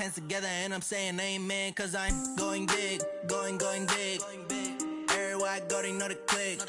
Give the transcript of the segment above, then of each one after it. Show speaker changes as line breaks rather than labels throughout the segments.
hands together and I'm saying amen, cause I'm going big, going big. Everywhere I go, they know the click.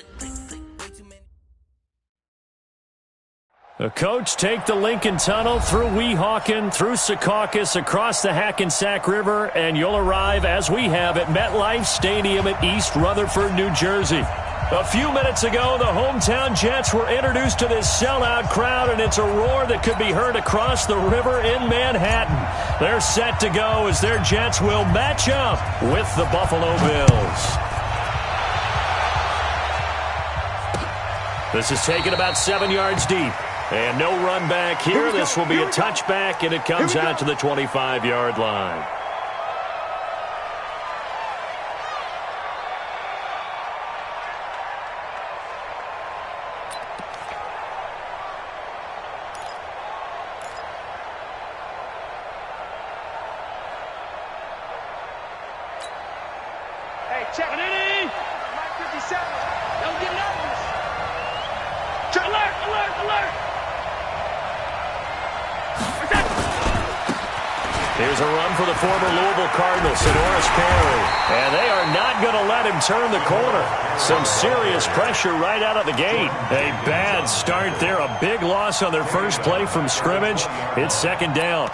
The coach take the Lincoln Tunnel through Weehawken, through Secaucus, across the Hackensack River, and you'll arrive, as we have, at MetLife Stadium at East Rutherford, New Jersey. A few minutes ago, the hometown Jets were introduced to this sellout crowd, and it's a roar that could be heard across the river in Manhattan. They're set to go as their Jets will match up with the Buffalo Bills. This is taken about 7 yards deep. And no run back here. This will be a touchback, and it comes out to the 25-yard line.
Hey, check it in. Mike 57. Don't get nervous. Alert.
Here's a run for the former Louisville Cardinal, Sonoris Perry. And they are not going to let him turn the corner. Some serious pressure right out of the gate. A bad start there. A big loss on their first play from scrimmage. It's second down.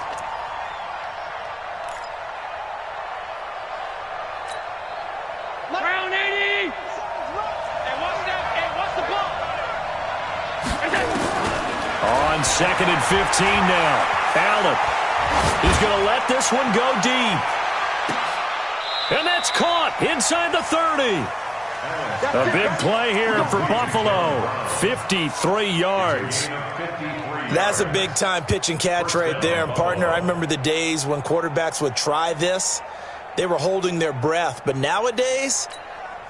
Brown 80. Hey, watch the ball.
On second and 15 now. Allen. He's going to let this one go deep. And that's caught inside the 30. A big play here for Buffalo. 53 yards.
That's a big-time pitch and catch right there. And, partner, I remember the days when quarterbacks would try this. They were holding their breath. But nowadays,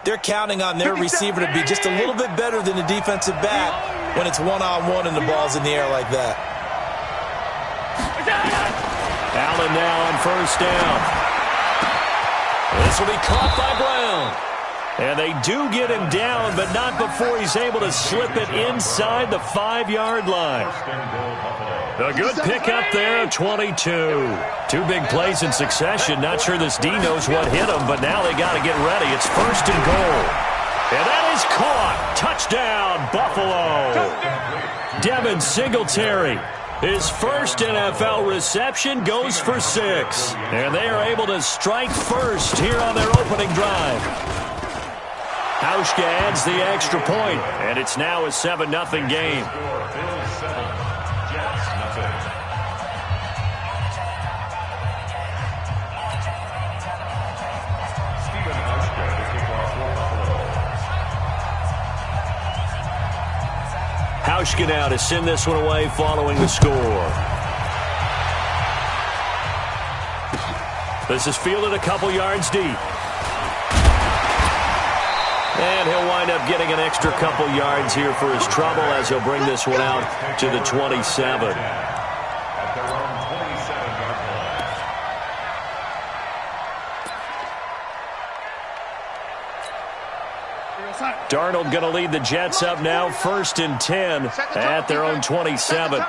they're counting on their receiver to be just a little bit better than the defensive back when it's one-on-one and the ball's in the air like that.
Allen now on first down. This will be caught by Brown. And they do get him down, but not before he's able to slip it inside the 5-yard line. A good pickup there, 22. Two big plays in succession. Not sure this D knows what hit him, but now they got to get ready. It's first and goal. And that is caught. Touchdown, Buffalo. Devin Singletary. His first NFL reception goes for 6. And they are able to strike first here on their opening drive. Hauschka adds the extra point, and it's now a 7-0 game. Hauschka now to send this one away following the score. This is fielded a couple yards deep. And he'll wind up getting an extra couple yards here for his trouble as he'll bring this one out to the 27. Darnold going to lead the Jets up now, 1st and 10 at their own 27.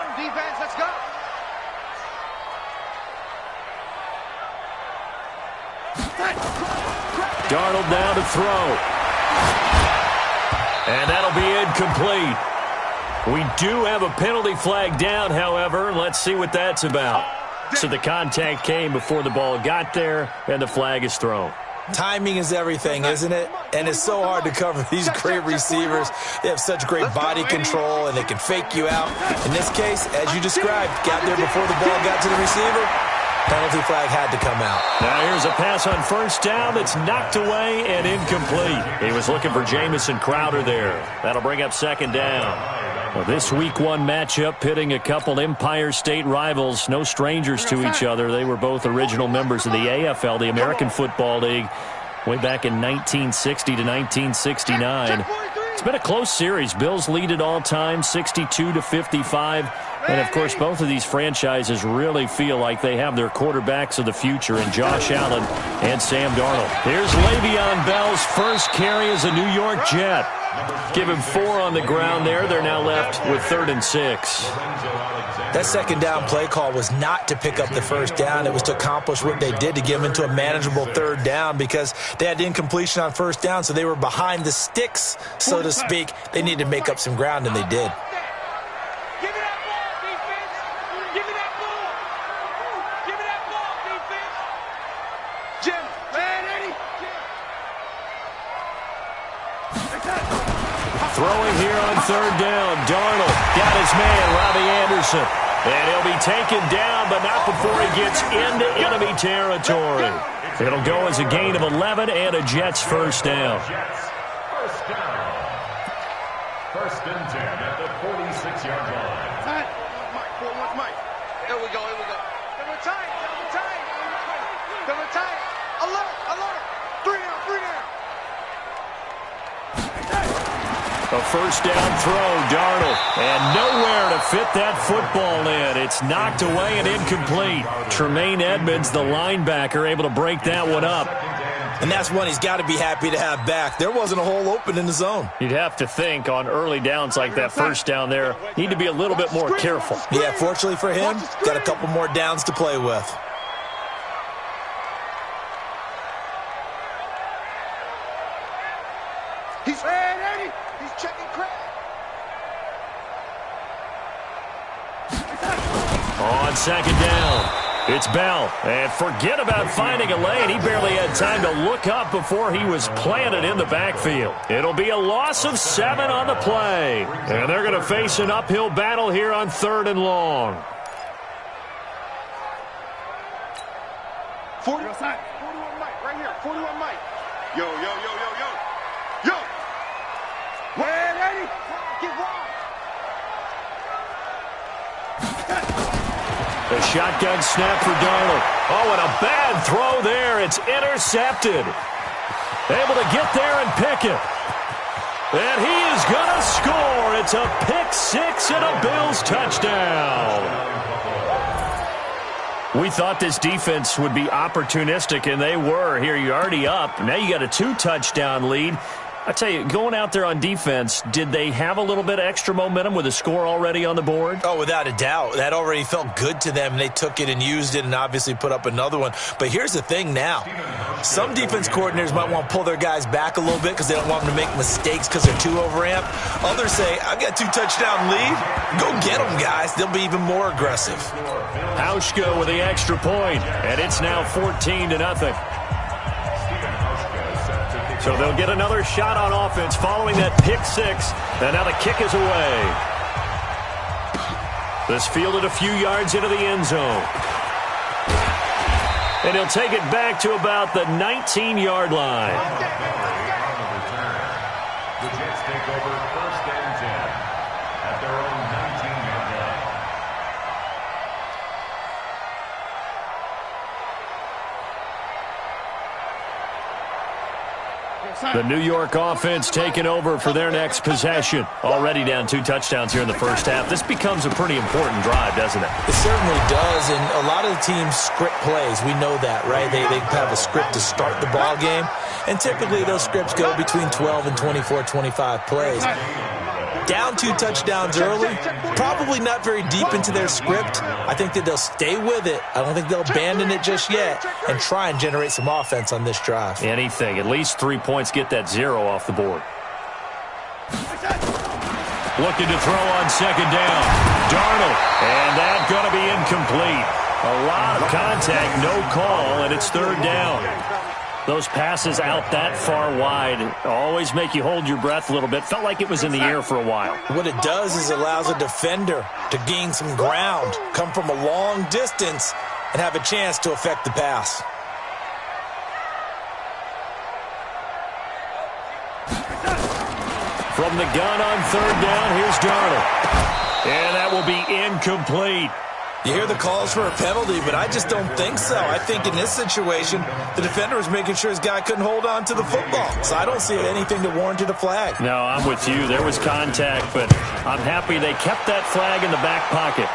Darnold now to throw. And that'll be incomplete. We do have a penalty flag down, however. Let's see what that's about. So the contact came before the ball got there, and the flag is thrown.
Timing is everything, isn't it? And it's so hard to cover these great receivers. They have such great body control, and they can fake you out. In this case, as you described, got there before the ball got to the receiver. Penalty flag had to come out.
Now here's a pass on first down that's knocked away and incomplete. He was looking for Jamison Crowder there. That'll bring up second down. Well, this Week 1 matchup pitting a couple Empire State rivals, no strangers to each other. They were both original members of the AFL, the American Football League, way back in 1960 to 1969. It's been a close series. Bills lead it all time, 62-55. And, of course, both of these franchises really feel like they have their quarterbacks of the future in Josh Allen and Sam Darnold. Here's Le'Veon Bell's first carry as a New York Jet. Give him 4 on the ground there. They're now left with 3rd and 6.
That second down play call was not to pick up the first down. It was to accomplish what they did, to get them into a manageable 3rd down, because they had incompletion on first down, so they were behind the sticks, so to speak. They needed to make up some ground, and they did.
Give me that ball, defense. Give me that ball. Give me that ball, defense. Jim, man, Eddie.
Throwing here on 3rd down. Darnold got his man, Robbie Anderson. And he'll be taken down, but not before he gets into enemy territory. It'll go as a gain of 11 and a Jets first down.
First and 10 at the 46-yard line.
Mike. Here we go. Double time. Alert. 3 down.
A first down throw, Darnold, and nowhere to fit that football in. It's knocked away and incomplete. Tremaine Edmonds, the linebacker, able to break that one up.
And that's one he's got to be happy to have back. There wasn't a hole open in the zone.
You'd have to think on early downs like that first down there, need to be a little bit more careful.
Yeah, fortunately for him, got a couple more downs to play with.
He's red, Eddie. He's checking crack.
On second down, it's Bell. And forget about finding a lane. He barely had time to look up before he was planted in the backfield. It'll be a loss of 7 on the play. And they're going to face an uphill battle here on 3rd and long.
41 Mike, right here. 41 Mike. Yo. Red, Eddie. Get wide.
The shotgun snap for Darnold. Oh, and a bad throw there. It's intercepted. Able to get there and pick it. And he is going to score. It's a pick 6 and a Bills touchdown. We thought this defense would be opportunistic, and they were. Here, you're already up. Now you got a 2-touchdown lead. I tell you, going out there on defense, did they have a little bit of extra momentum with a score already on the board?
Oh, without a doubt. That already felt good to them. They took it and used it and obviously put up another one. But here's the thing now. Some defense coordinators might want to pull their guys back a little bit because they don't want them to make mistakes because they're too overamped. Others say, I've got 2-touchdown lead. Go get them, guys. They'll be even more aggressive.
Hauschka with the extra point, and it's now 14-0. So they'll get another shot on offense following that pick 6, and now the kick is away. This fielded a few yards into the end zone. And he'll take it back to about the 19-yard line.
The Jets take over first and 10 at their own 19-yard line.
The New York offense taking over for their next possession. Already down 2 touchdowns here in the first half. This becomes a pretty important drive, doesn't it?
It certainly does, and a lot of the teams script plays. We know that, right? They have a script to start the ball game, and typically those scripts go between 12 and 24, 25 plays. Down 2 touchdowns early, probably not very deep into their script. I think that they'll stay with it. I don't think they'll abandon it just yet and try and generate some offense on this drive.
Anything. At least 3 points, get that 0 off the board. Looking to throw on second down. Darnold. And that's going to be incomplete. A lot of contact, no call, and it's 3rd down. Those passes out that far wide always make you hold your breath a little bit. Felt like it was in the air for a while.
What it does is allows a defender to gain some ground, come from a long distance, and have a chance to affect the pass.
From the gun on 3rd down, here's Darnold. And that will be incomplete.
You hear the calls for a penalty, but I just don't think so. I think in this situation, the defender was making sure his guy couldn't hold on to the football. So I don't see anything that warranted a flag.
No, I'm with you. There was contact, but I'm happy they kept that flag in the back pocket.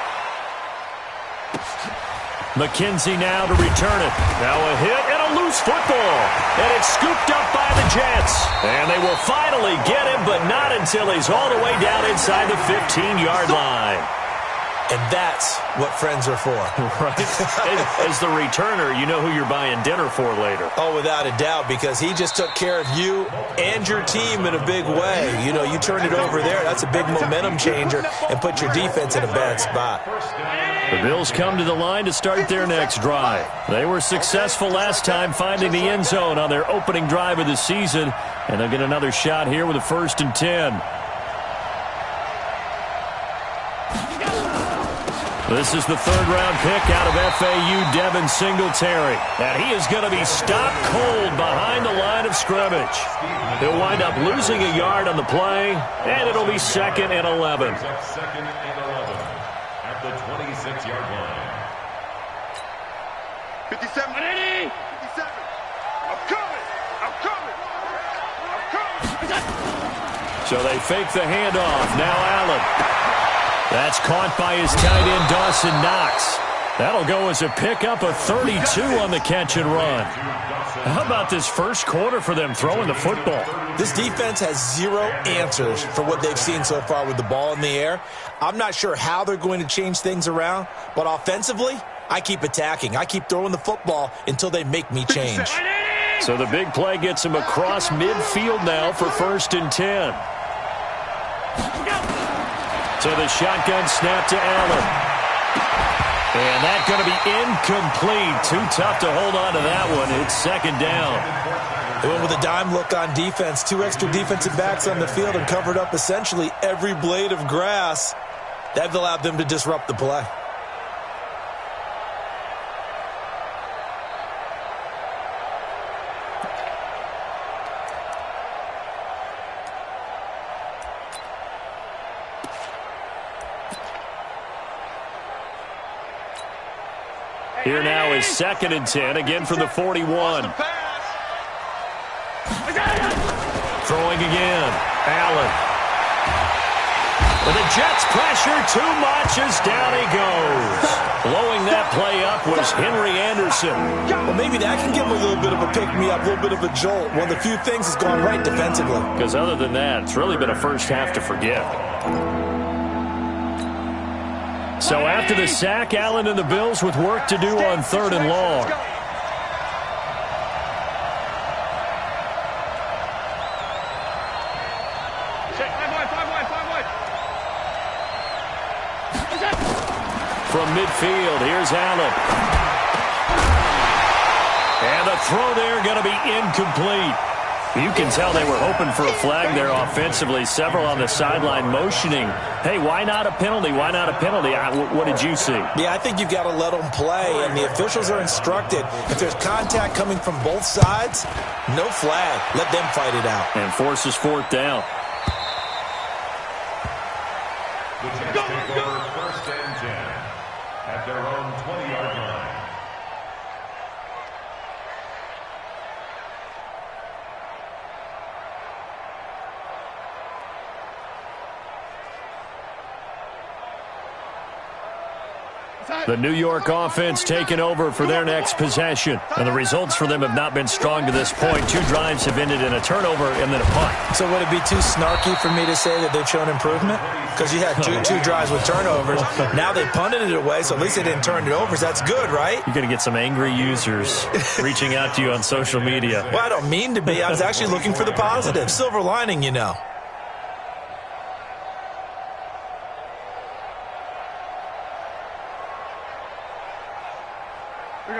McKenzie now to return it. Now a hit and a loose football, and it's scooped up by the Jets. And they will finally get him, but not until he's all the way down inside the 15-yard line.
And that's what friends are for.
Right. As the returner, you know who you're buying dinner for later.
Oh, without a doubt, because he just took care of you and your team in a big way. You know, you turned it over there. That's a big momentum changer and put your defense in a bad spot.
The Bills come to the line to start their next drive. They were successful last time finding the end zone on their opening drive of the season, and they'll get another shot here with a 1st and 10. This is the 3rd-round pick out of FAU, Devin Singletary. And he is going to be stopped cold behind the line of scrimmage. He'll wind up losing a yard on the play, and it'll be 2nd and 11.
2nd and 11 at the 26-yard line.
57. 57. I'm coming. I'm coming. I'm coming.
So they fake the handoff. Now Allen. That's caught by his tight end, Dawson Knox. That'll go as a pickup of 32 on the catch and run. How about this first quarter for them throwing the football?
This defense has zero answers for what they've seen so far with the ball in the air. I'm not sure how they're going to change things around, but offensively, I keep attacking. I keep throwing the football until they make me change.
So the big play gets him across midfield now for 1st and 10. So the shotgun snap to Allen. And that's going to be incomplete. Too tough to hold on to that one. It's 2nd down.
They went with a dime look on defense. 2 extra defensive backs on the field and covered up essentially every blade of grass. That allowed them to disrupt the play.
Here now is 2nd and 10, again from the 41. Throwing again. Allen. With the Jets pressure too much as down he goes. Blowing that play up was Henry Anderson.
Well, maybe that can give him a little bit of a pick-me-up, a little bit of a jolt. One of the few things has gone right defensively.
Because other than that, it's really been a first half to forget. So after the sack, Allen and the Bills with work to do on 3rd and long. From midfield, here's Allen. And the throw there going to be incomplete. You can tell they were hoping for a flag there offensively. Several on the sideline motioning, hey, why not a penalty? Why not a penalty? What did you see?
Yeah, I think you've got to let them play, and the officials are instructed. If there's contact coming from both sides, no flag. Let them fight it out.
And forces 4th down.
The Jets take over 1st and 10 at their own 20-yard line.
The New York offense taking over for their next possession. And the results for them have not been strong to this point. 2 drives have ended in a turnover and then a punt.
So would it be too snarky for me to say that they've shown improvement? Because you had two drives with turnovers. Now they punted it away, so at least they didn't turn it over. So that's good, right?
You're going to get some angry users reaching out to you on social media.
Well, I don't mean to be. I was actually looking for the positive. Silver lining, you know.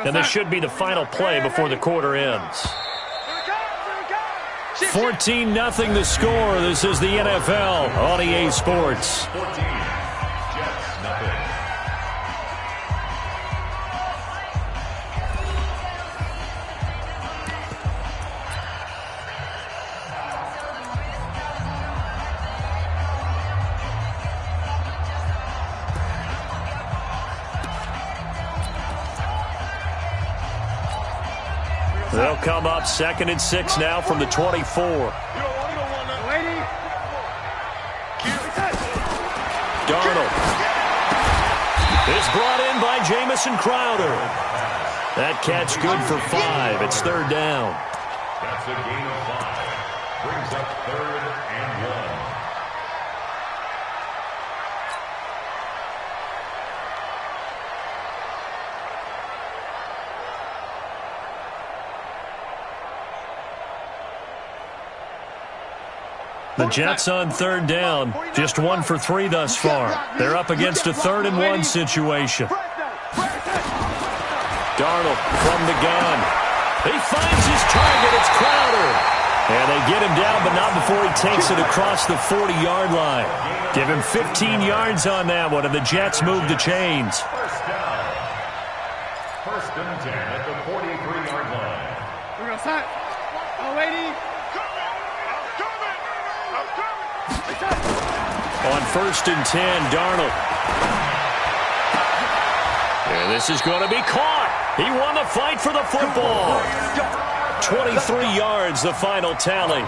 And this should be the final play before the quarter ends. 14-0 the score. This is the NFL on EA Sports.
14, Jets, nothing.
They'll come up 2nd and 6 now from the 24. Darnold is brought in by Jamison Crowder. That catch good for 5. It's third down.
That's a gain of 5. Brings up 3rd and 1.
The Jets on third down, just 1 for 3 thus far. They're up against a 3rd and 1 situation. Darnold from the gun. He finds his target. It's Crowder. And they get him down, but not before he takes it across the 40-yard line. Give him 15 yards on that one, and the Jets move the chains.
First down. 1st and 10 at the 43-yard line.
We're going to start. Oh, lady.
On 1st and 10, Darnold. And this is going to be caught. He won the fight for the football. 23 yards, the final tally.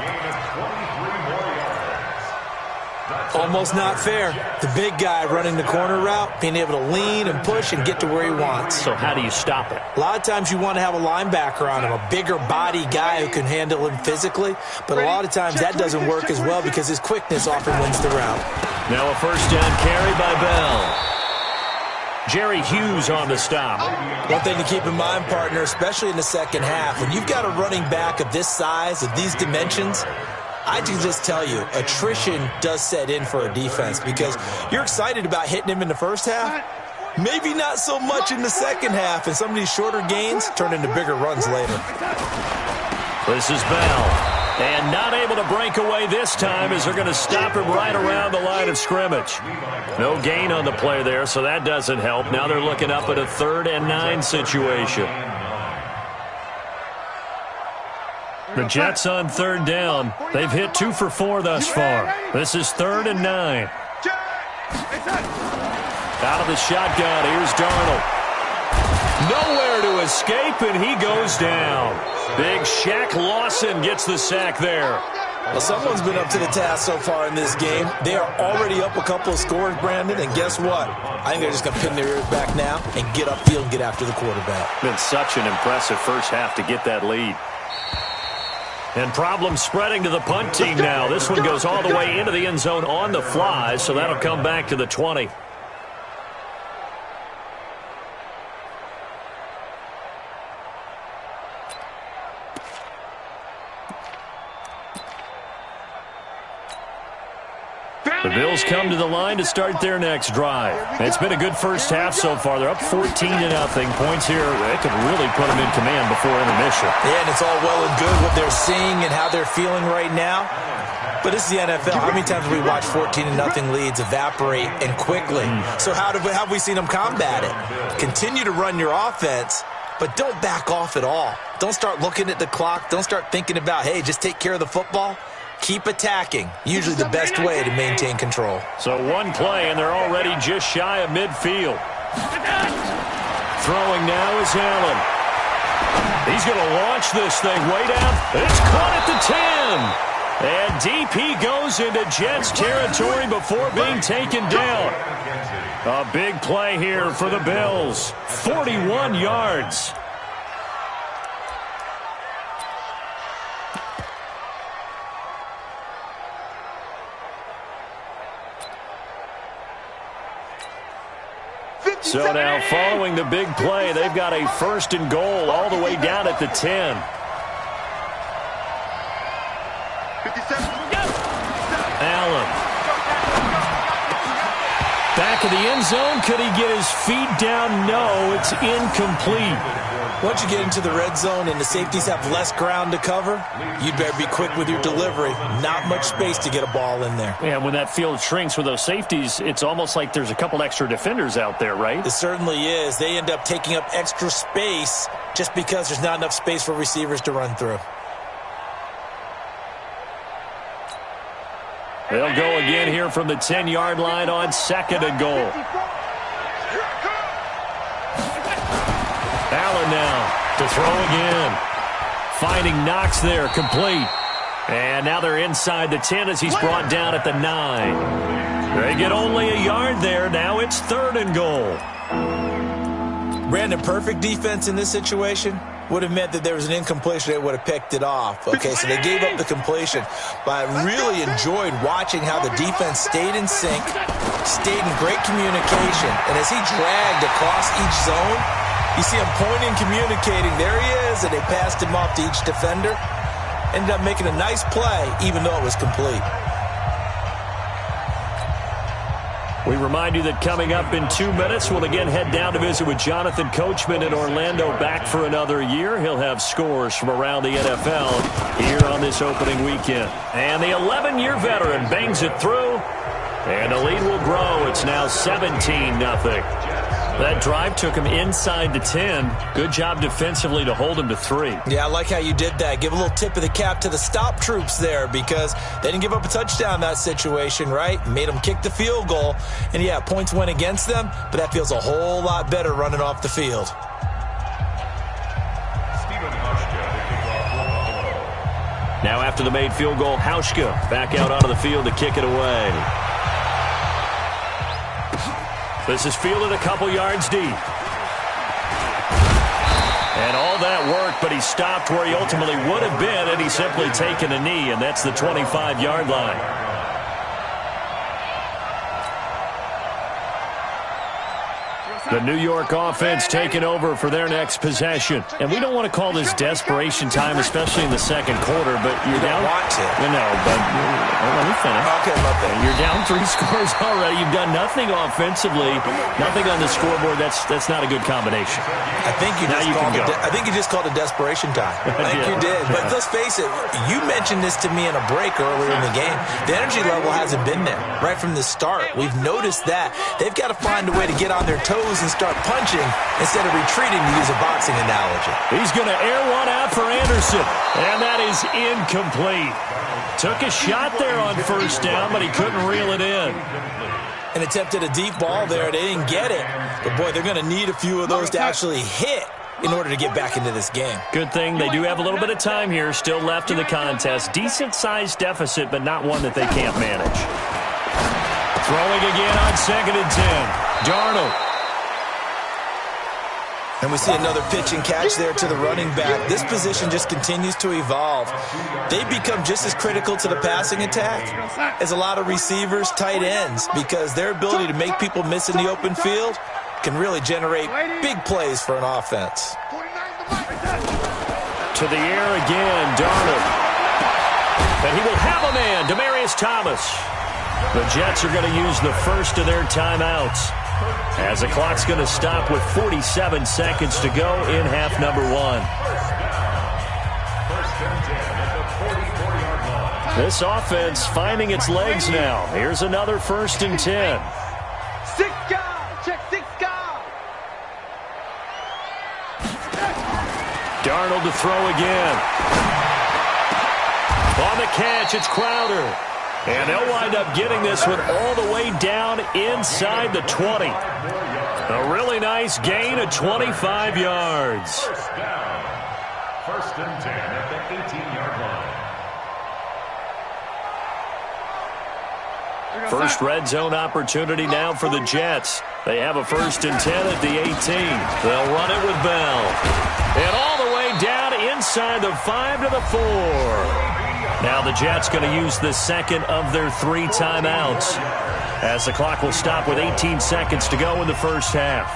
Almost not fair. The big guy running the corner route, being able to lean and push and get to where he wants.
So how do you stop it?
A lot of times you want to have a linebacker on him, a bigger body guy who can handle him physically. But a lot of times that doesn't work as well because his quickness often wins the route.
Now a first down carry by Bell. Jerry Hughes on the stop.
One thing to keep in mind, partner, especially in the second half, when you've got a running back of this size, of these dimensions, I can just tell you, attrition does set in for a defense because you're excited about hitting him in the first half. Maybe not so much in the second half, and some of these shorter gains turn into bigger runs later.
This is Bell. And not able to break away this time as they're going to stop him right around the line of scrimmage. No gain on the play there, so that doesn't help. Now they're looking up at a 3rd and 9 situation. The Jets on third down. They've hit 2 for 4 thus far. This is 3rd and 9. Out of the shotgun, here's Darnold. Nowhere to escape, and he goes down. Big Shaq Lawson gets the sack there.
Well, someone's been up to the task so far in this game. They are already up a couple of scores, Brandon, and guess what? I think they're just going to pin their ears back now and get upfield and get after the quarterback.
Been such an impressive first half to get that lead. And problems spreading to the punt team now. This one goes all the way into the end zone on the fly, so that'll come back to the 20. The Bills come to the line to start their next drive. It's been a good first half so far. They're up 14-0. Points here, they could really put them in command before intermission.
Yeah, and it's all well and good what they're seeing and how they're feeling right now. But this is the NFL. How many times have we watched 14-0 leads evaporate and quickly? So how have we seen them combat it? Continue to run your offense, but don't back off at all. Don't start looking at the clock. Don't start thinking about, hey, just take care of the football. Keep attacking. Usually the best way to maintain control.
So one play, and they're already just shy of midfield. Throwing now is Allen. He's going to launch this thing way down. It's caught at the 10. And DP goes into Jets territory before being taken down. A big play here for the Bills. 41 yards. So now following the big play, they've got a 1st and goal all the way down at the 10. Allen. Back of the end zone. Could he get his feet down? No, it's incomplete.
Once you get into the red zone and the safeties have less ground to cover, you'd better be quick with your delivery. Not much space to get a ball in there.
Yeah, when that field shrinks with those safeties, it's almost like there's a couple extra defenders out there, right?
It certainly is. They end up taking up extra space just because there's not enough space for receivers to run through.
They'll go again here from the 10-yard line on 2nd and goal. Allen now to throw again. Finding Knox there, complete. And now they're inside the 10 as he's brought down at the 9. They get only a yard there. Now it's 3rd and goal.
Brandon, perfect defense in this situation would have meant that there was an incompletion. They would have picked it off. Okay, so they gave up the completion. But I really enjoyed watching how the defense stayed in sync, stayed in great communication. And as he dragged across each zone, you see him pointing, communicating. There he is, and they passed him off to each defender. Ended up making a nice play, even though it was complete.
We remind you that coming up in 2 minutes, we'll again head down to visit with Jonathan Coachman in Orlando, back for another year. He'll have scores from around the NFL here on this opening weekend. And the 11-year veteran bangs it through, and the lead will grow. It's now 17-0. That drive took him inside the 10. Good job defensively to hold him to 3.
Yeah, I like how you did that. Give a little tip of the cap to the stop troops there, because they didn't give up a touchdown in that situation, right? Made them kick the field goal. And, yeah, points went against them, but that feels a whole lot better running off the field.
Now after the made field goal, Hauschka back out onto the field to kick it away. This is fielded a couple yards deep. And all that work, but he stopped where he ultimately would have been, and he's simply taken a knee, and that's the 25-yard line. The New York offense taking over for their next possession. And we don't want to call this desperation time, especially in the second quarter, but you're down.
You don't want to.
No, but let me finish.
Okay, my bad.
You're down 3 scores already. You've done nothing offensively, nothing on the scoreboard. That's not a good combination.
I think you just called it desperation time. I think you did. But let's face it, you mentioned this to me in a break earlier in the game. The energy level hasn't been there right from the start. We've noticed that. They've got to find a way to get on their toes and start punching instead of retreating, to use a boxing analogy.
He's going to air one out for Anderson, and that is incomplete. Took a shot there on first down, but he couldn't reel it in.
And attempted a deep ball there. They didn't get it. But, boy, they're going to need a few of those to actually hit in order to get back into this game.
Good thing they do have a little bit of time here still left in the contest. Decent-sized deficit, but not one that they can't manage. Throwing again on 2nd and 10. Darnold.
And we see another pitch and catch there to the running back. This position just continues to evolve. They become just as critical to the passing attack as a lot of receivers, tight ends, because their ability to make people miss in the open field can really generate big plays for an offense.
To the air again, Darnold. And he will have a man, Demaryius Thomas. The Jets are going to use the first of their timeouts, as the clock's going to stop with 47 seconds to go in half number 1. This offense finding its legs now. Here's another 1st and 10.
6 guys, check 6 guys.
Darnold to throw again. On the catch, it's Crowder. And they'll wind up getting this one all the way down inside the 20. A really nice gain of 25 yards.
First down. 1st and 10 at the 18-yard line.
First red zone opportunity now for the Jets. They have a 1st and 10 at the 18. They'll run it with Bell. And all the way down inside the 5 to the 4. Now the Jets going to use the second of their 3 timeouts, as the clock will stop with 18 seconds to go in the first half.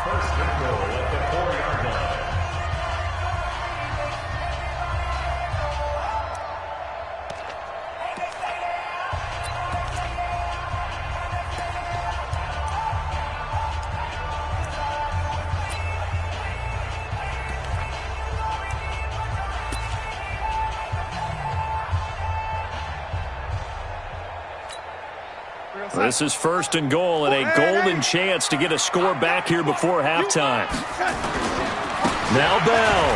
This is 1st and goal, and a golden chance to get a score back here before halftime. Now Bell.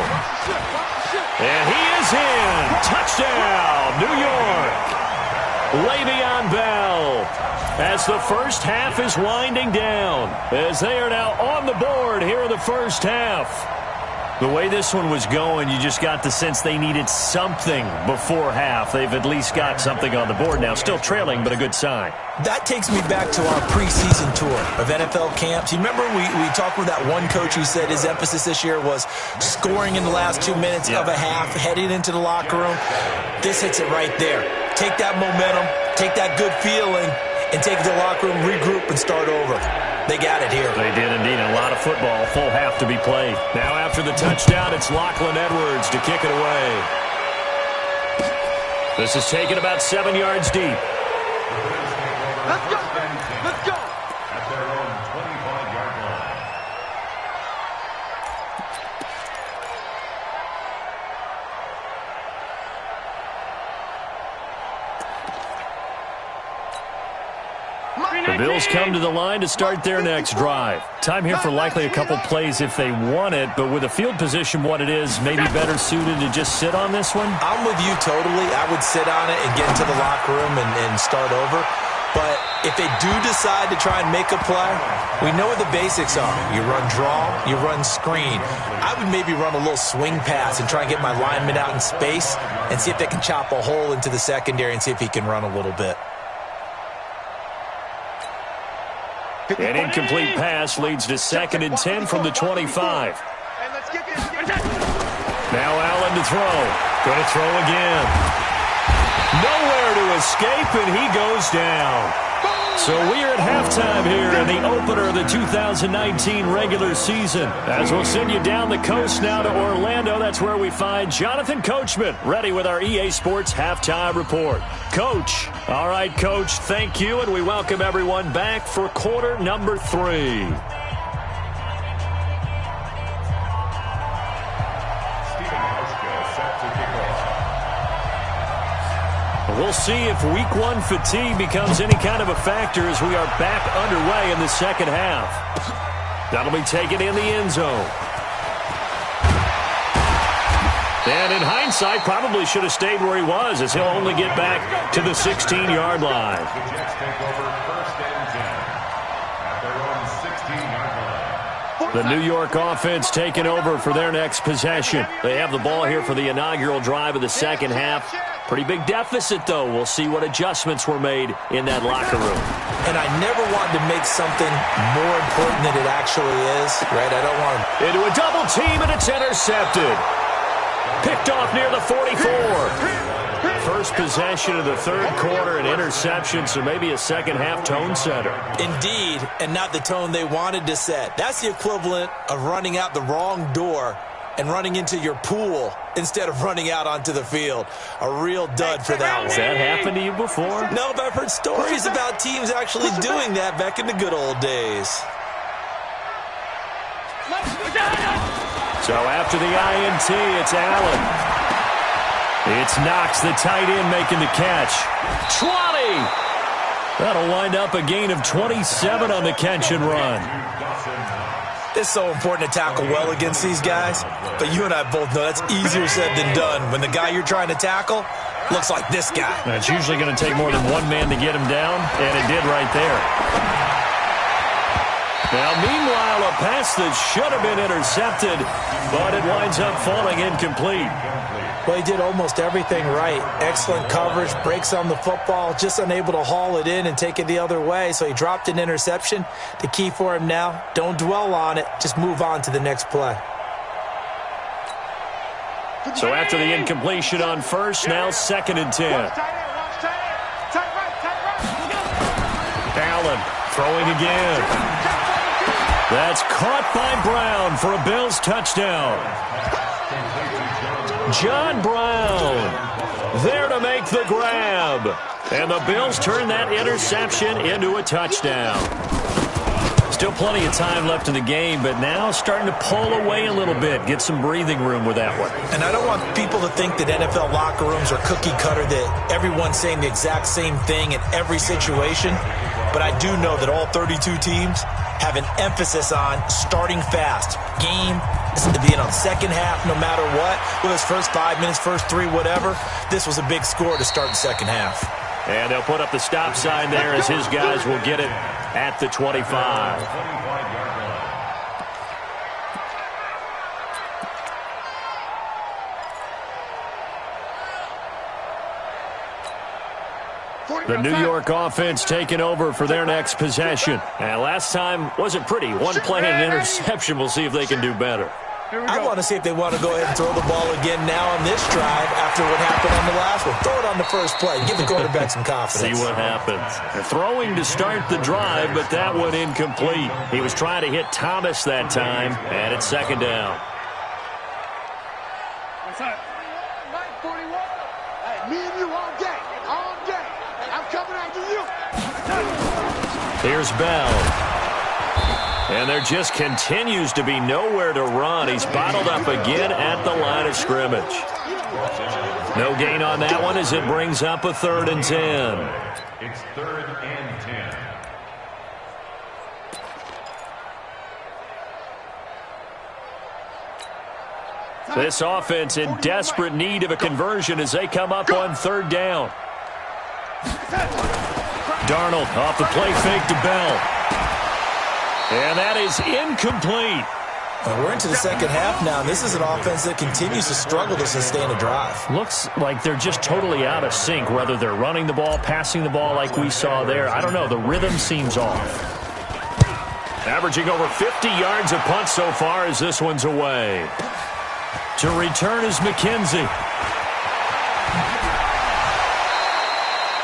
And he is in. Touchdown, New York. Le'Veon Bell. As the first half is winding down, as they are now on the board here in the first half. The way this one was going, you just got the sense they needed something before half. They've at least got something on the board now. Still trailing, but a good sign.
That takes me back to our preseason tour of NFL camps. You remember we talked with that one coach who said his emphasis this year was scoring in the last 2 minutes of a half, heading into the locker room. This hits it right there. Take that momentum, take that good feeling, and take it to the locker room, regroup, and start over. They got it here.
They did indeed. A lot of football, full half to be played. Now after the touchdown, it's Lachlan Edwards to kick it away. This is taken about 7 yards deep.
Let's go. Let's go.
At their own 25-yard line.
The Bills come to the line to start their next drive. Time here for likely a couple plays if they want it, but with a field position what it is, maybe better suited to just sit on this one?
I'm with you totally. I would sit on it and get into the locker room and start over. But if they do decide to try and make a play, we know what the basics are. You run draw, you run screen. I would maybe run a little swing pass and try and get my lineman out in space and see if they can chop a hole into the secondary and see if he can run a little bit.
An incomplete pass leads to 2nd and 10 from the 25. Now Allen to throw. Going to throw again. Nowhere to escape, and he goes down. So we are at halftime here in the opener of the 2019 regular season. As we'll send you down the coast now to Orlando, that's where we find Jonathan Coachman, ready with our EA Sports Halftime Report. Coach. All right, Coach, thank you, and we welcome everyone back for quarter number 3. We'll see if week 1 fatigue becomes any kind of a factor as we are back underway in the second half. That'll be taken in the end zone. And in hindsight, probably should have stayed where he was as he'll only get back to the 16-yard line.
The Jets take over 1st and 10 at their own 16-yard line.
The New York offense taking over for their next possession. They have the ball here for the inaugural drive of the second half. Pretty big deficit, though. We'll see what adjustments were made in that locker room.
And I never wanted to make something more important than it actually is, right? I don't want to...
Into a double team, and it's intercepted. Picked off near the 44. First possession of the third quarter, an interception, so maybe a second-half tone setter.
Indeed, and not the tone they wanted to set. That's the equivalent of running out the wrong door and running into your pool instead of running out onto the field. A real dud for that one.
Has that happened to you before?
No, but I've heard stories about teams actually doing that back in the good old days.
So after the INT, it's Allen. It's Knox, the tight end, making the catch. 20! That'll wind up a gain of 27 on the catch and run.
It's so important to tackle well against these guys, but you and I both know that's easier said than done when the guy you're trying to tackle looks like this guy.
It's usually going to take more than one man to get him down, and it did right there. Now, meanwhile, a pass that should have been intercepted, but it winds up falling incomplete.
Well, he did almost everything right. Excellent coverage, breaks on the football, just unable to haul it in and take it the other way. So he dropped an interception. The key for him now, don't dwell on it. Just move on to the next play.
So after the incompletion on first, now 2nd and 10. Allen throwing again. That's caught by Brown for a Bills touchdown. John Brown there to make the grab. And the Bills turn that interception into a touchdown. Still plenty of time left in the game, but now starting to pull away a little bit, get some breathing room with that one.
And I don't want people to think that NFL locker rooms are cookie cutter, that everyone's saying the exact same thing in every situation. But I do know that all 32 teams have an emphasis on starting fast. Game is to be in on second half no matter what. Whether it's first 5 minutes, first 3, whatever. This was a big score to start the second half.
And they'll put up the stop sign there as his guys will get it at the 25. The New York offense taking over for their next possession. And last time wasn't pretty. One play and an interception. We'll see if they can do better.
I want to see if they want to go ahead and throw the ball again now on this drive after what happened on the last one. Throw it on the first play. Give the quarterback some confidence.
See what happens. They're throwing to start the drive, but that one incomplete. He was trying to hit Thomas that time, and it's second down.
Me and you all day. All day. I'm coming after you.
Here's Bell. And there just continues to be nowhere to run. He's bottled up again at the line of scrimmage. No gain on that one as it brings up a 3rd and 10.
It's 3rd and 10.
This offense in desperate need of a conversion as they come up on 3rd down. Darnold off the play fake to Bell. And that is incomplete.
We're into the second half now. This is an offense that continues to struggle to sustain a drive.
Looks like they're just totally out of sync, whether they're running the ball, passing the ball like we saw there. I don't know. The rhythm seems off. Averaging over 50 yards a punt so far as this one's away. To return is McKenzie.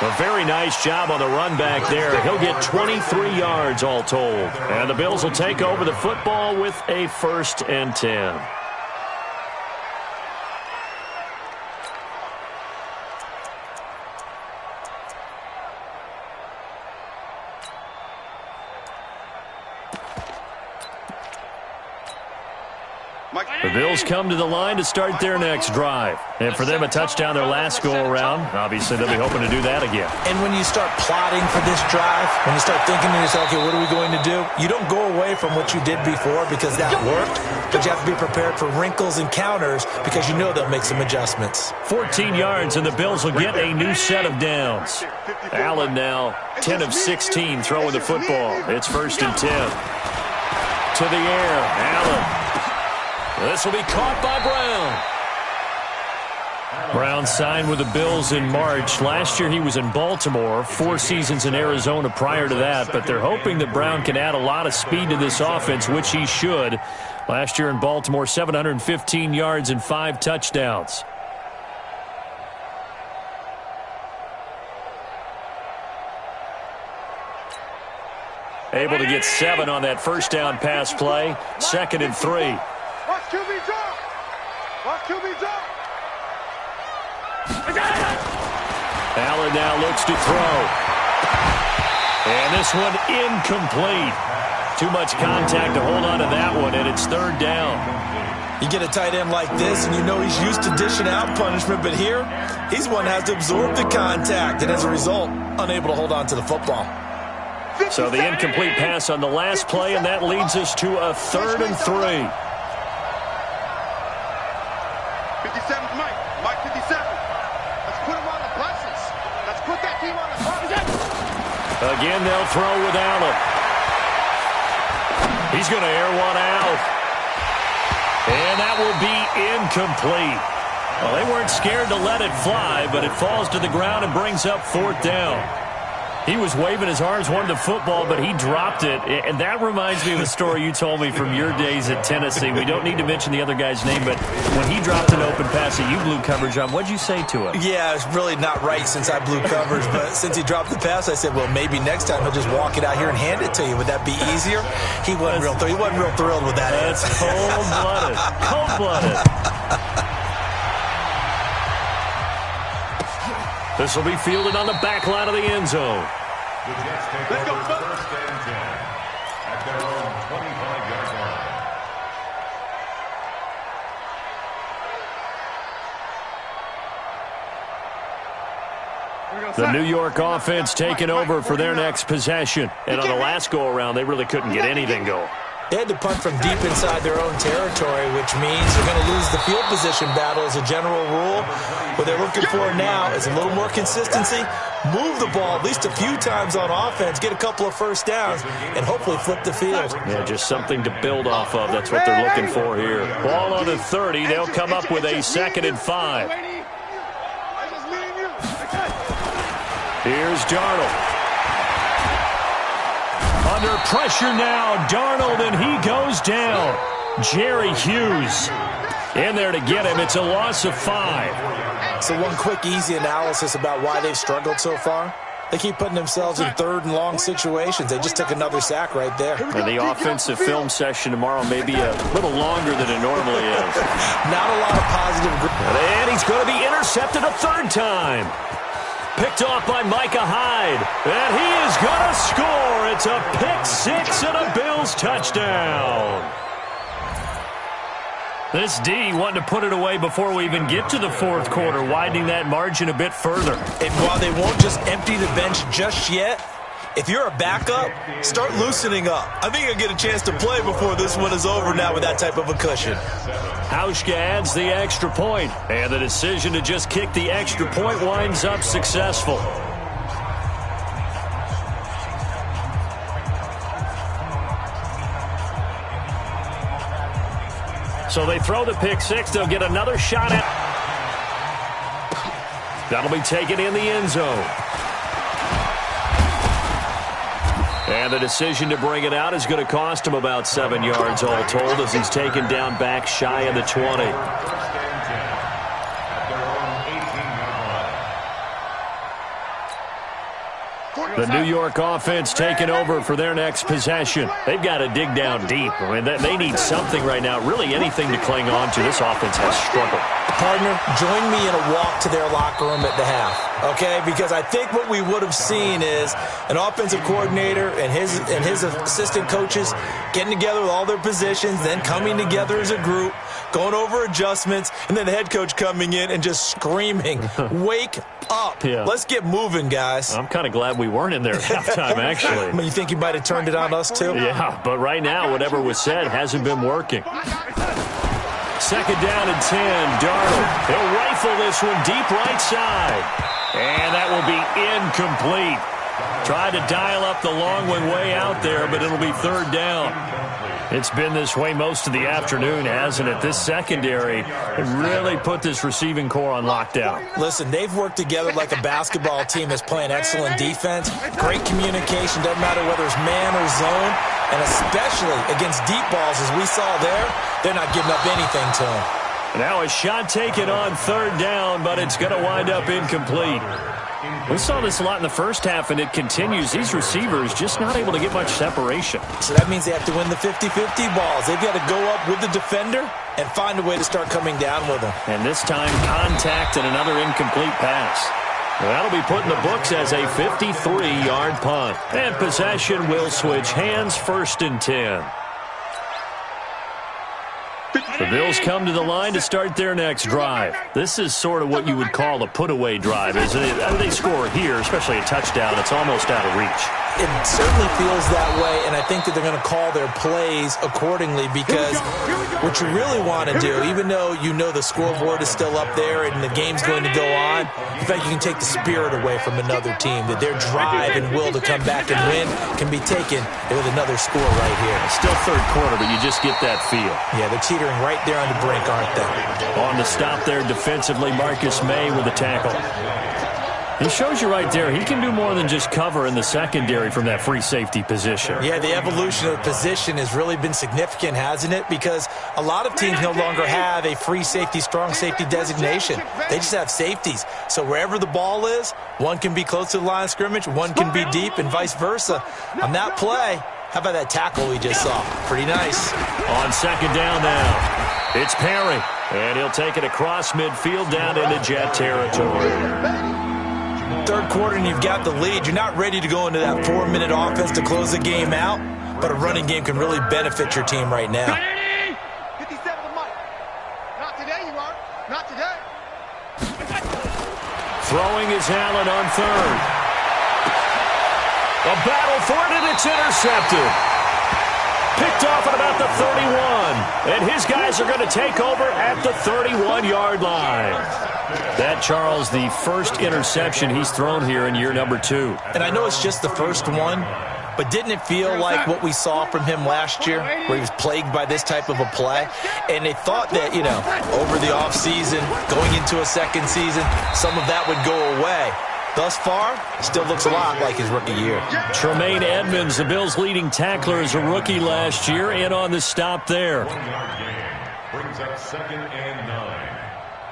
A very nice job on the run back there. He'll get 23 yards all told. And the Bills will take over the football with a 1st and 10. The Bills come to the line to start their next drive. And for them, a touchdown their last go-around. Obviously, they'll be hoping to do that again.
And when you start plotting for this drive, when you start thinking to yourself, okay, what are we going to do? You don't go away from what you did before because that worked, but you have to be prepared for wrinkles and counters because you know they'll make some adjustments.
14 yards, and the Bills will get a new set of downs. Allen now 10 of 16 throwing the football. It's 1st and 10. To the air, Allen. This will be caught by Brown. Brown signed with the Bills in March. Last year he was in Baltimore, 4 seasons in Arizona prior to that, but they're hoping that Brown can add a lot of speed to this offense, which he should. Last year in Baltimore, 715 yards and 5 touchdowns. Able to get 7 on that 1st down pass play. 2nd and 3.
Watch QB drop. Watch QB drop.
Allen now looks to throw. And this one incomplete. Too much contact to hold on to that one, and it's 3rd down.
You get a tight end like this, and you know he's used to dishing out punishment, but here, he's one that has to absorb the contact, and as a result, unable to hold on to the football.
So the incomplete pass on the last play, and that leads us to a 3rd and 3.
57's Mike. Mike 57. Let's put him on the buses. Let's put that team on the buses.
Again, they'll throw with Allen. He's going to air one out. And that will be incomplete. Well, they weren't scared to let it fly, but it falls to the ground and brings up 4th down. He was waving his arms, wanted the football, but he dropped it. And that reminds me of a story you told me from your days at Tennessee. We don't need to mention the other guy's name, but when he dropped an open pass that you blew coverage on, what'd you say to him?
Yeah, it's really not right since I blew coverage, but since he dropped the pass, I said, well, maybe next time he'll just walk it out here and hand it to you. Would that be easier? He wasn't real thrilled with that.
That's cold-blooded. Cold-blooded. This will be fielded on the back line of the end zone.
The Jets take over 1st and 10 at their own 25-yard line.
The New York offense taking over for their next possession. And on the last go-around, they really couldn't get anything going.
They had to punt from deep inside their own territory, which means they're going to lose the field position battle as a general rule. What they're looking for now is a little more consistency, move the ball at least a few times on offense, get a couple of 1st downs, and hopefully flip the field.
Yeah, just something to build off of. That's what they're looking for here. Ball on the 30. They'll come up with a 2nd and 5. Here's Darnold. Under pressure now, Darnold, and he goes down. Jerry Hughes in there to get him. It's a loss of 5.
So one quick, easy analysis about why they've struggled so far. They keep putting themselves in third and long situations. They just took another sack right there.
And the offensive film session tomorrow may be a little longer than it normally is.
Not a lot of positive.
And he's going to be intercepted a third time. Picked off by Micah Hyde. And he is going to score. It's a pick-6 and a Bills touchdown. This D wanting to put it away before we even get to the fourth quarter, widening that margin a bit further.
And while they won't just empty the bench just yet, if you're a backup, start loosening up. I think you'll get a chance to play before this one is over now with that type of a cushion.
Hauschka adds the extra point, and the decision to just kick the extra point winds up successful. So they throw the pick-6. They'll get another shot at. That'll be taken in the end zone. And the decision to bring it out is going to cost him about 7 yards all told as he's taken down back shy of the 20. The New York offense taking over for their next possession. They've got to dig down deep. I mean, they need something right now, really anything to cling on to. This offense has struggled.
Partner, join me in a walk to their locker room at the half, okay? Because I think what we would have seen is an offensive coordinator and his assistant coaches getting together with all their positions, then coming together as a group, going over adjustments, and then the head coach coming in and just screaming, wake up. Yeah. Let's get moving, guys.
I'm kind of glad we weren't in there at halftime, actually.
I mean, you think you might have turned it on us, too?
Yeah, but right now, whatever was said hasn't been working. Second down and 10, Darnold. He'll rifle this one deep right side. And that will be incomplete. Tried to dial up the long one way out there, but it'll be third down. It's been this way most of the afternoon, hasn't it? This secondary really put this receiving core on lockdown.
Listen, they've worked together like a basketball team that's playing excellent defense. Great communication, doesn't matter whether it's man or zone. And especially against deep balls, as we saw there, they're not giving up anything to them.
Now a shot taken on third down, but it's going to wind up incomplete. We saw this a lot in the first half, and it continues. These receivers just not able to get much separation.
So that means they have to win the 50-50 balls. They've got to go up with the defender and find a way to start coming down with them.
And this time, contact and another incomplete pass. That'll be put in the books as a 53-yard punt. And possession will switch hands, 1st and 10. The Bills come to the line to start their next drive. This is sort of what you would call a put-away drive, isn't it? They score here, especially a touchdown. It's almost out of reach.
It certainly feels that way, and I think that they're going to call their plays accordingly because what you really want to do, even though you know the scoreboard is still up there and the game's going to go on, in fact, you can take the spirit away from another team, that their drive and will to come back and win can be taken with another score right here.
Still third quarter, but you just get that feel.
Yeah, they're teetering right there on the brink, aren't they?
On the stop there defensively, Marcus May with a tackle. He shows you right there, he can do more than just cover in the secondary from that free safety position.
Yeah, the evolution of the position has really been significant, hasn't it? Because a lot of teams no longer have a free safety, strong safety designation. They just have safeties. So wherever the ball is, one can be close to the line of scrimmage, one can be deep, and vice versa. On that play, how about that tackle we just saw? Pretty nice.
On second down now, it's Perry. And he'll take it across midfield down into Jet territory.
Third quarter and you've got the lead. You're not ready to go into that 4-minute offense to close the game out, but a running game can really benefit your team right now.
57 to Mike. Not today, you are. Not today.
Throwing is Allen on third. A battle for it, and it's intercepted. Picked off at about the 31. And his guys are going to take over at the 31-yard line. That, Charles, the first interception he's thrown here in year number 2.
And I know it's just the first one, but didn't it feel like what we saw from him last year, where he was plagued by this type of a play? And they thought that, you know, over the offseason, going into a second season, some of that would go away. thus far, still looks a lot like his rookie year.
Tremaine Edmonds, the Bills' leading tackler as a rookie last year, in on the stop there.
1-yard gain brings up 2nd and 9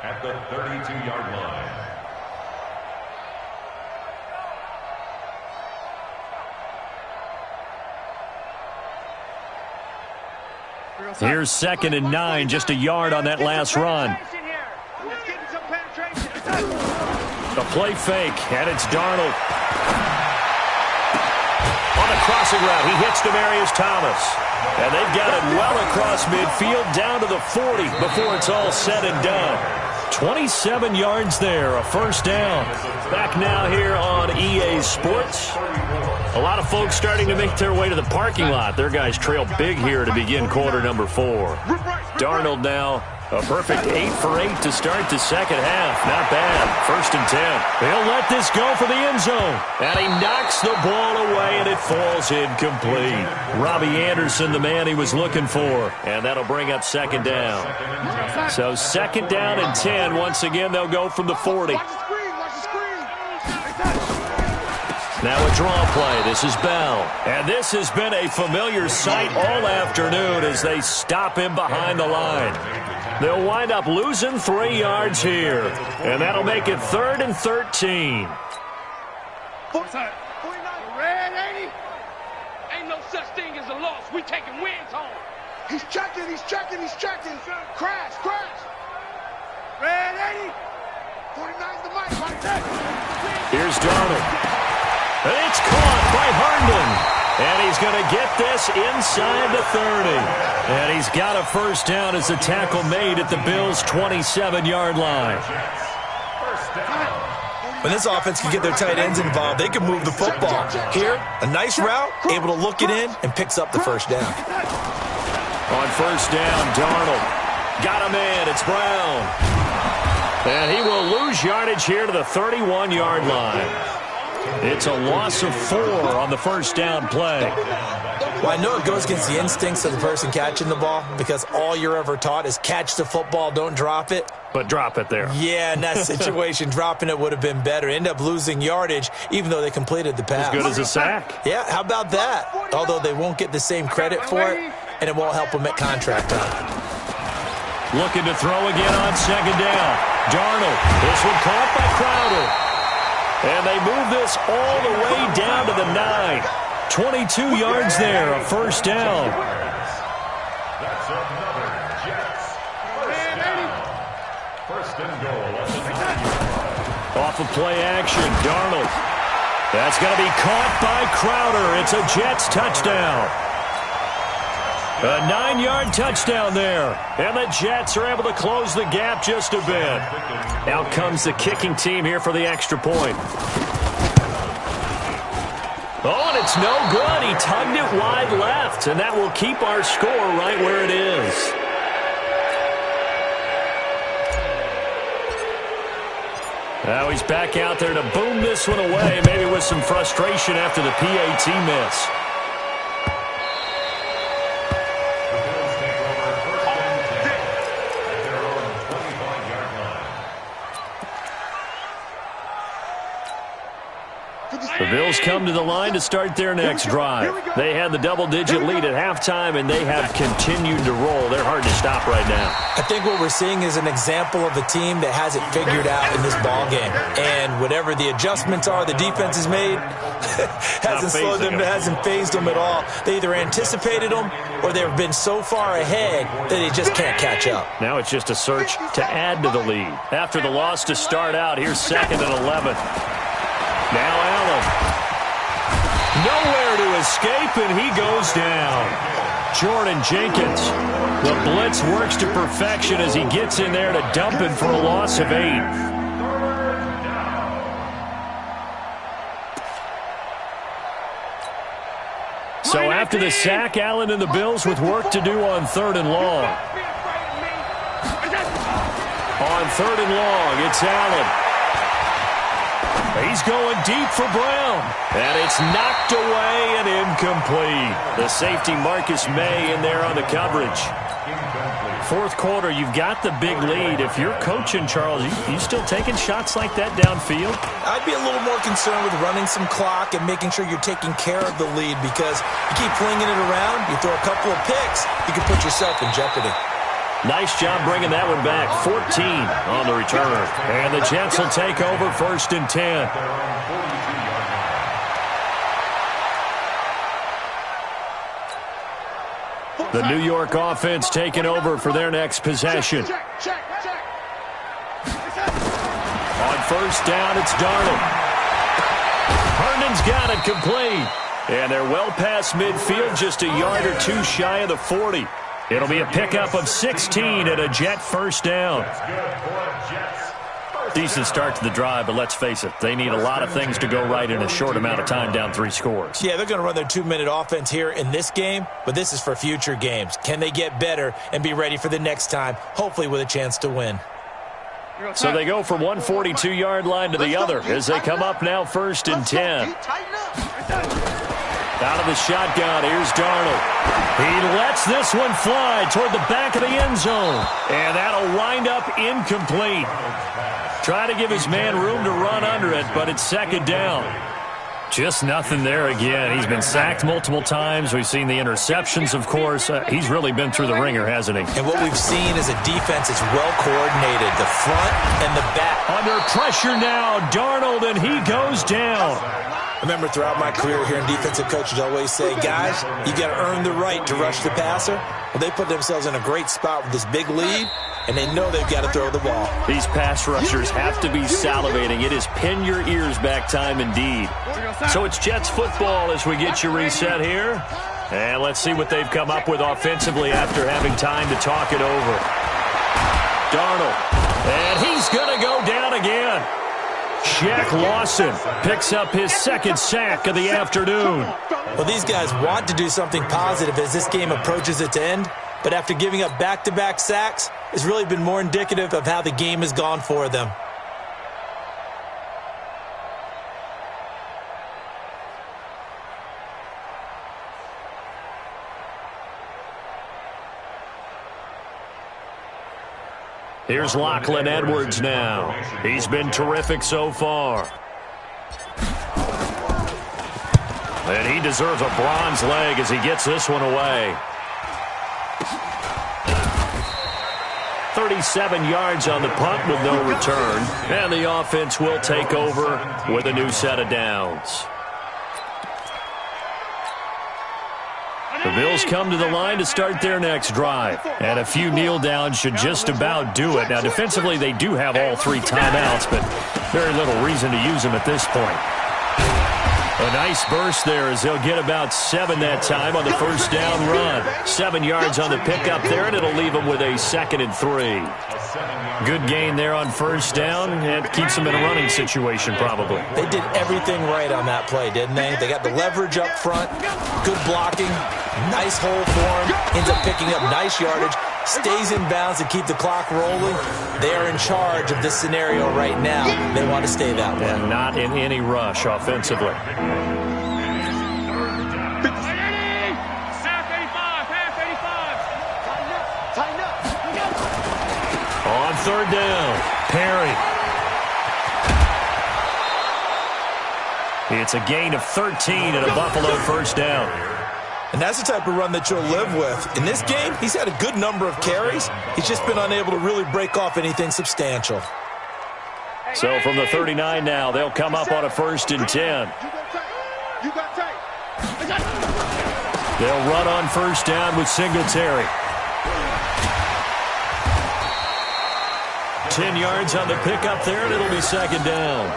at the 32-yard line.
Here's 2nd and 9, just a yard on that last run. The play fake, and it's Darnold. On the crossing route, he hits Demaryius Thomas. And they've got it well across midfield, down to the 40 before it's all said and done. 27 yards there, a first down. Back now here on EA Sports. A lot of folks starting to make their way to the parking lot. Their guys trail big here to begin quarter number 4. Darnold now, a perfect 8 for 8 to start the second half. Not bad. 1st and 10. He'll let this go for the end zone. And he knocks the ball away, and it falls incomplete. Robbie Anderson, the man he was looking for. And that'll bring up 2nd down. So 2nd down and 10. Once again, they'll go from the 40. Now a draw play. This is Bell. And this has been a familiar sight all afternoon as they stop him behind the line. They'll wind up losing 3 yards here. And that'll make it 3rd and 13.
Red 80. Ain't no such thing as a loss. We taking wins home. He's checking. Crash. Red 80. 49's the mic.
Here's Darnold. And it's caught by Herndon. And he's going to get this inside the 30. And he's got a first down as the tackle made at the Bills' 27-yard line.
When this offense can get their tight ends involved, they can move the football. Here, a nice route, able to look it in, and picks up the first down.
On first down, Darnold. Got him in. It's Brown. And he will lose yardage here to the 31-yard line. It's a loss of 4 on the first down play.
Well, I know it goes against the instincts of the person catching the ball because all you're ever taught is catch the football, don't drop it.
But drop it there.
Yeah, in that situation, dropping it would have been better. End up losing yardage, even though they completed the pass.
As good as a sack.
Yeah, how about that? Although they won't get the same credit for it, and it won't help them at contract time.
Looking to throw again on 2nd down. Darnold. This one caught by Crowder. And they move this all the way down to the 9. 22 yards there, a first down.
That's another Jets first down. 1st and goal at the 9-yard line.
Off of play action, Darnold. That's going to be caught by Crowder. It's a Jets touchdown. A 9-yard touchdown there. And the Jets are able to close the gap just a bit. Out comes the kicking team here for the extra point. Oh, and it's no good. He tugged it wide left, and that will keep our score right where it is. Now he's back out there to boom this one away, maybe with some frustration after the PAT miss. The Bills come to the line to start their next drive. They had the double-digit lead at halftime, and they have continued to roll. They're hard to stop right now.
I think what we're seeing is an example of a team that has it figured out in this ball game. And whatever the adjustments are the defense has made, hasn't slowed them, hasn't phased them at all. They either anticipated them or they've been so far ahead that they just can't catch up.
Now it's just a search to add to the lead. After the loss to start out, here's 2nd and 11. Now Allen. Nowhere to escape, and he goes down. Jordan Jenkins. The blitz works to perfection as he gets in there to dump it for a loss of 8. So after the sack, Allen and the Bills with work to do on 3rd and long. On 3rd and long, it's Allen. He's going deep for Brown. And it's knocked away and incomplete. The safety Marcus May in there on the coverage. Fourth quarter, you've got the big lead. If you're coaching, Charles, you still taking shots like that downfield?
I'd be a little more concerned with running some clock and making sure you're taking care of the lead, because you keep flinging it around, you throw a couple of picks, you can put yourself in jeopardy.
Nice job bringing that one back. 14 on the return. And the Jets will take over 1st and 10. The New York offense taking over for their next possession. On 1st down, it's Darnold. Herndon's got it complete. And they're well past midfield, just a yard or two shy of the 40. It'll be a pickup of 16 and a Jet 1st down. Decent start to the drive, but let's face it, they need a lot of things to go right in a short amount of time, down 3 scores.
Yeah, they're going to run their 2-minute offense here in this game, but this is for future games. Can they get better and be ready for the next time, hopefully with a chance to win?
So they go from one 42-yard line to the other as they come up now 1st and 10. Out of the shotgun, here's Darnold. He lets this one fly toward the back of the end zone. And that'll wind up incomplete. Try to give his man room to run under it, but it's 2nd down. Just nothing there again. He's been sacked multiple times. We've seen the interceptions, of course. He's really been through the ringer, hasn't he?
And what we've seen is a defense that's well coordinated, the front and the back.
Under pressure now, Darnold, and he goes down.
I remember throughout my career hearing defensive coaches always say, guys, you got to earn the right to rush the passer. Well, they put themselves in a great spot with this big lead, and they know they've got to throw the ball.
These pass rushers have to be salivating. It is pin your ears back time indeed. So it's Jets football as we get you reset here. And let's see what they've come up with offensively after having time to talk it over. Darnold. And he's going to go down again. Shaq Lawson picks up his 2nd sack of the afternoon.
Well, these guys want to do something positive as this game approaches its end, but after giving up back-to-back sacks, it's really been more indicative of how the game has gone for them.
Here's Lachlan Edwards now. He's been terrific so far. And he deserves a bronze leg as he gets this one away. 37 yards on the punt with no return. And the offense will take over with a new set of downs. The Bills come to the line to start their next drive. And a few kneel downs should just about do it. Now, defensively, they do have all 3 timeouts, but very little reason to use them at this point. A nice burst there as they'll get about 7 that time on the 1st down run. 7 yards on the pickup there, and it'll leave them with a 2nd and 3. Good gain there on 1st down, and keeps them in a running situation probably.
They did everything right on that play, didn't they? They got the leverage up front, good blocking, nice hole for him, ends up picking up nice yardage, stays in bounds to keep the clock rolling. They are in charge of this scenario right now. They want to stay that way.
And not in any rush offensively. On 3rd down, Perry. It's a gain of 13 and a Buffalo 1st down.
And that's the type of run that you'll live with. In this game, he's had a good number of carries. He's just been unable to really break off anything substantial.
So from the 39 now, they'll come up on a 1st and 10. They'll run on 1st down with Singletary. 10 yards on the pickup there, and it'll be 2nd down.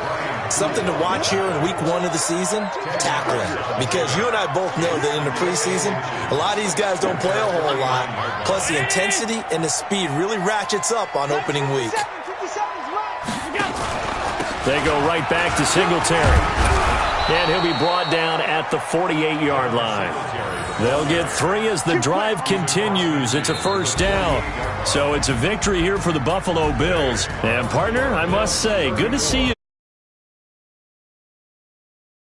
Something to watch here in week 1 of the season, tackling. Because you and I both know that in the preseason, a lot of these guys don't play a whole lot. Plus, the intensity and the speed really ratchets up on opening week.
They go right back to Singletary. And he'll be brought down at the 48-yard line. They'll get 3 as the drive continues. It's a 1st down. So it's a victory here for the Buffalo Bills. And, partner, I must say, good to see you.